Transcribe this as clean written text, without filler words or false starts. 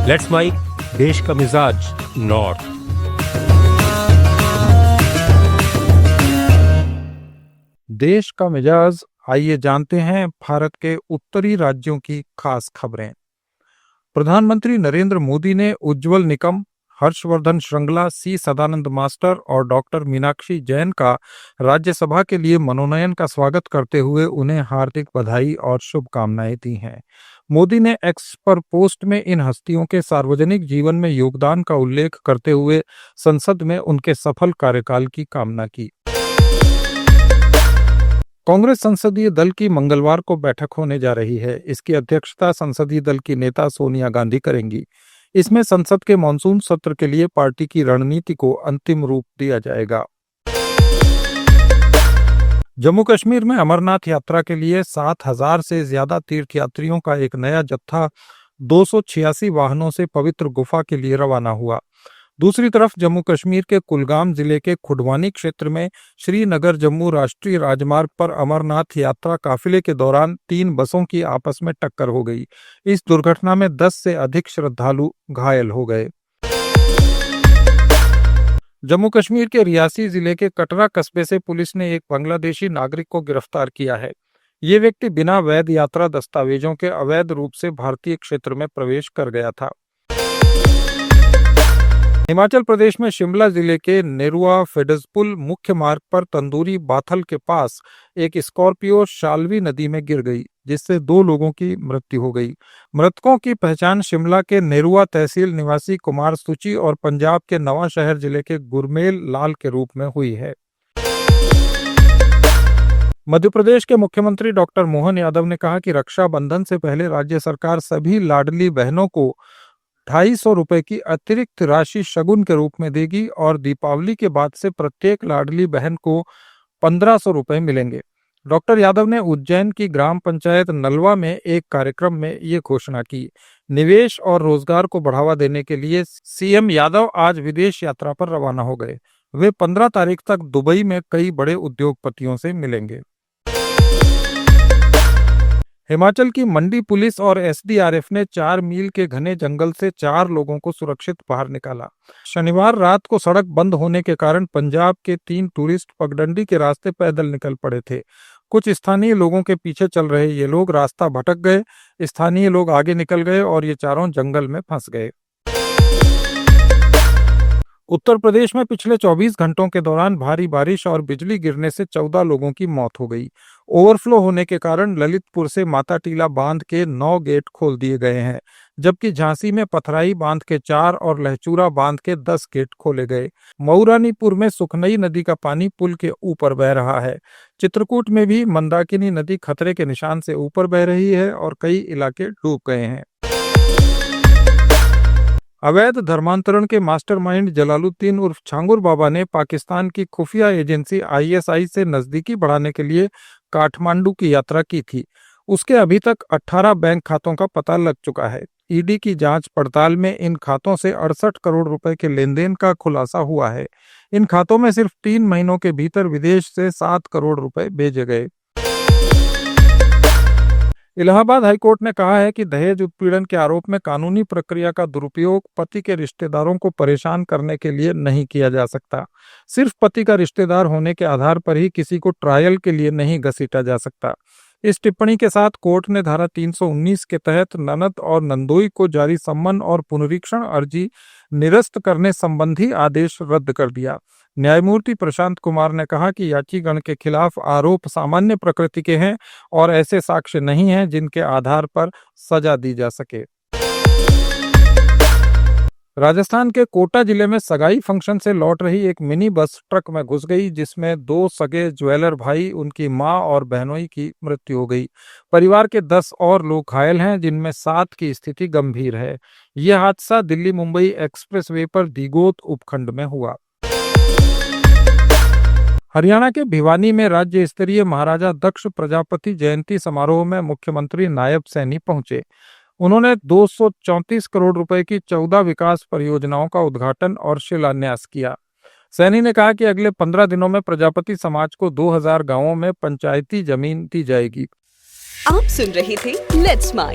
Let's mic देश का मिजाज नॉर्थ। देश का मिजाज, आइए जानते हैं भारत के उत्तरी राज्यों की खास खबरें। प्रधानमंत्री नरेंद्र मोदी ने उज्जवल निकम, हर्षवर्धन श्रृंगला, सी सदानंद मास्टर और डॉक्टर मीनाक्षी जैन का राज्यसभा के लिए मनोनयन का स्वागत करते हुए उन्हें हार्दिक बधाई और शुभकामनाएं दी हैं। मोदी ने एक्स पर पोस्ट में इन हस्तियों के सार्वजनिक जीवन में योगदान का उल्लेख करते हुए संसद में उनके सफल कार्यकाल की कामना की। कांग्रेस संसदीय दल की मंगलवार को बैठक होने जा रही है। इसकी अध्यक्षता संसदीय दल की नेता सोनिया गांधी करेंगी। इसमें संसद के मानसून सत्र के लिए पार्टी की रणनीति को अंतिम रूप दिया जाएगा। जम्मू कश्मीर में अमरनाथ यात्रा के लिए 7,000 से ज्यादा तीर्थयात्रियों का एक नया जत्था 286 वाहनों से पवित्र गुफा के लिए रवाना हुआ। दूसरी तरफ जम्मू कश्मीर के कुलगाम जिले के खुडवानी क्षेत्र में श्रीनगर जम्मू राष्ट्रीय राजमार्ग पर अमरनाथ यात्रा काफिले के दौरान 3 बसों की आपस में टक्कर हो गई। इस दुर्घटना में 10 से अधिक श्रद्धालु घायल हो गए। जम्मू कश्मीर के रियासी जिले के कटरा कस्बे से पुलिस ने एक बांग्लादेशी नागरिक को गिरफ्तार किया है। ये व्यक्ति बिना वैध यात्रा दस्तावेजों के अवैध रूप से भारतीय क्षेत्र में प्रवेश कर गया था। हिमाचल प्रदेश में शिमला जिले के नेरुआ फेडजपुल मुख्य मार्ग पर तंदूरी बाथल के पास एक स्कॉर्पियो शाल्वी नदी में गिर गई, जिससे 2 लोगों की मृत्यु हो गई। मृतकों की पहचान शिमला के नेरुआ तहसील निवासी कुमार सुची और पंजाब के नवा शहर जिले के गुरमेल लाल के रूप में हुई है। मध्य प्रदेश के मुख्यमंत्री डॉक्टर मोहन यादव ने कहा कि रक्षाबंधन से पहले राज्य सरकार सभी लाडली बहनों को 250 रुपए की अतिरिक्त राशि शगुन के रूप में देगी और दीपावली के बाद से प्रत्येक लाडली बहन को 1500 रुपए मिलेंगे। डॉक्टर यादव ने उज्जैन की ग्राम पंचायत नलवा में एक कार्यक्रम में ये घोषणा की। निवेश और रोजगार को बढ़ावा देने के लिए सीएम यादव आज विदेश यात्रा पर रवाना हो गए। वे 15 तारीख तक दुबई में कई बड़े उद्योगपतियों से मिलेंगे। हिमाचल की मंडी पुलिस और एसडीआरएफ ने 4 मील के घने जंगल से 4 लोगों को सुरक्षित बाहर निकाला। शनिवार रात को सड़क बंद होने के कारण पंजाब के 3 टूरिस्ट पगडंडी के रास्ते पैदल निकल पड़े थे। कुछ स्थानीय लोगों के पीछे चल रहे ये लोग रास्ता भटक गए। स्थानीय लोग आगे निकल गए और ये चारों जंगल में फंस गए। उत्तर प्रदेश में पिछले 24 घंटों के दौरान भारी बारिश और बिजली गिरने से 14 लोगों की मौत हो गई। ओवरफ्लो होने के कारण ललितपुर से माता टीला बांध के 9 गेट खोल दिए गए हैं, जबकि झांसी में पथराई बांध के 4 और लहचूरा बांध के 10 गेट खोले गए। मऊरानीपुर में सुखनई नदी का पानी पुल के ऊपर बह रहा है। चित्रकूट में भी मंदाकिनी नदी खतरे के निशान से ऊपर बह रही है और कई इलाके डूब गए हैं। अवैध धर्मांतरण के मास्टरमाइंड जलालुद्दीन उर्फ छांगुर बाबा ने पाकिस्तान की खुफिया एजेंसी आईएसआई से नजदीकी बढ़ाने के लिए काठमांडू की यात्रा की थी। उसके अभी तक 18 बैंक खातों का पता लग चुका है। ईडी की जांच पड़ताल में इन खातों से 68 करोड़ रुपए के लेन देन का खुलासा हुआ है। इन खातों में सिर्फ 3 महीनों के भीतर विदेश से 7 करोड़ रुपए भेजे गए। इलाहाबाद हाईकोर्ट ने कहा है कि दहेज उत्पीड़न के आरोप में कानूनी प्रक्रिया का दुरुपयोग पति के रिश्तेदारों को परेशान करने के लिए नहीं किया जा सकता। सिर्फ पति का रिश्तेदार होने के आधार पर ही किसी को ट्रायल के लिए नहीं घसीटा जा सकता। इस टिप्पणी के साथ कोर्ट ने धारा 319 के तहत ननद और नंदोई को जारी सम्मन और पुनरीक्षण अर्जी निरस्त करने संबंधी आदेश रद्द कर दिया। न्यायमूर्ति प्रशांत कुमार ने कहा कि याचिगण के खिलाफ आरोप सामान्य प्रकृति के हैं और ऐसे साक्ष्य नहीं हैं जिनके आधार पर सजा दी जा सके। राजस्थान के कोटा जिले में सगाई फंक्शन से लौट रही एक मिनी बस ट्रक में घुस गई, जिसमें 2 सगे ज्वेलर भाई, उनकी मां और बहनोई की मृत्यु हो गई। परिवार के 10 और लोग घायल हैं, जिनमें 7 की स्थिति गंभीर है। यह हादसा दिल्ली मुंबई एक्सप्रेसवे पर दिगोत उपखंड में हुआ। हरियाणा के भिवानी में राज्य स्तरीय महाराजा दक्ष प्रजापति जयंती समारोह में मुख्यमंत्री नायब सैनी पहुंचे। उन्होंने 234 करोड़ रुपए की 14 विकास परियोजनाओं का उद्घाटन और शिलान्यास किया। सैनी ने कहा कि अगले 15 दिनों में प्रजापति समाज को 2000 गांवों में पंचायती जमीन दी जाएगी। आप सुन रहे थे लेट्स माइक,